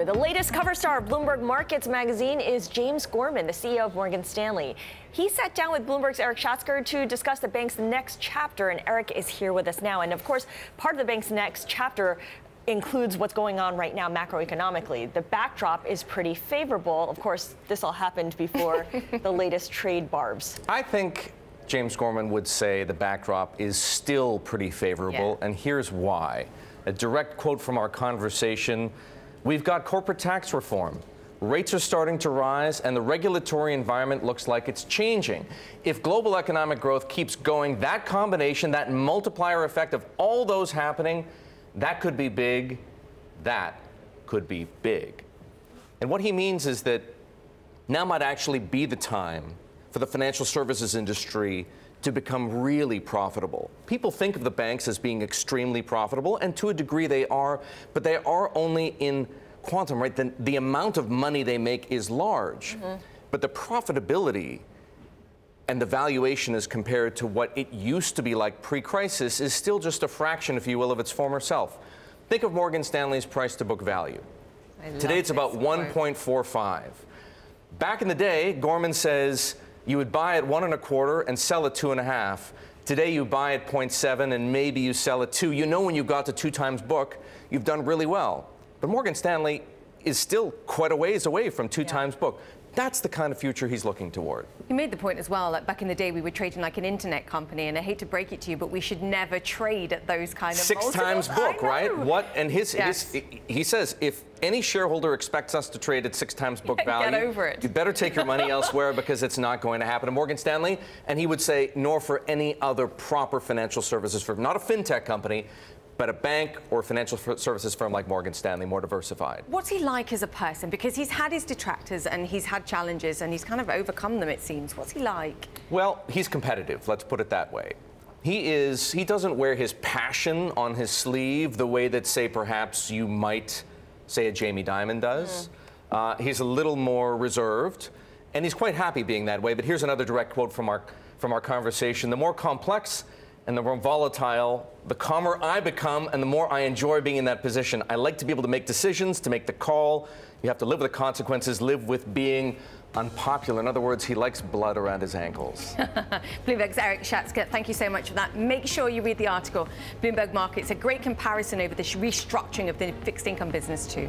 The latest cover star of Bloomberg Markets magazine is James Gorman, the CEO of Morgan Stanley. He sat down with Bloomberg's Erik Schatzker to discuss the bank's next chapter, and Erik is here with us now. And of course, part of the bank's next chapter includes what's going on right now macroeconomically. The backdrop is pretty favorable. Of course, this all happened before the latest trade barbs. I think James Gorman would say the backdrop is still pretty favorable, and here's why. A direct quote from our conversation: we've got corporate tax reform. Rates are starting to rise, and the regulatory environment looks like it's changing. If global economic growth keeps going, that combination, that multiplier effect of all those happening, that could be big. That could be big. And what he means is that now might actually be the time for the financial services industry to become really profitable. People think of the banks as being extremely profitable, and to a degree they are, but they are only in quantum, right? The amount of money they make is large, but the profitability and the valuation as compared to what it used to be like pre-crisis is still just a fraction, if you will, of its former self. Think of Morgan Stanley's price-to-book value. Today it's about 1.45. Back in the day, Gorman says you would buy at 1.25 and sell at 2.5. Today you buy at 0.7 and maybe you sell at 2. You know, when you got to 2 times book, you've done really well. But Morgan Stanley is still quite a ways away from 2 times book. That's the kind of future he's looking toward. You made the point as well that back in the day we were trading like an internet company, and I hate to break it to you, but we should never trade at those kind of 6 multiples. times book, right? What? And he says if any shareholder expects us to trade at 6 times book value, get over it. You better take your money elsewhere, because it's not going to happen to Morgan Stanley. And he would say, nor for any other proper financial services firm, not a fintech company, but a bank or financial services firm like Morgan Stanley, more diversified. What's he like as a person? Because he's had his detractors and he's had challenges and he's kind of overcome them, it seems. What's he like? Well, he's competitive, let's put it that way. He doesn't wear his passion on his sleeve the way that, say, perhaps you might say a Jamie Dimon does. He's a little more reserved, and he's quite happy being that way. But here's another direct quote from our conversation: the more complex and the more volatile, the calmer I become, and the more I enjoy being in that position. I like to be able to make decisions, to make the call. You have to live with the consequences, live with being unpopular. In other words, he likes blood around his ankles. Bloomberg's Erik Schatzker, thank you so much for that. Make sure you read the article. Bloomberg Markets, a great comparison over the restructuring of the fixed income business too.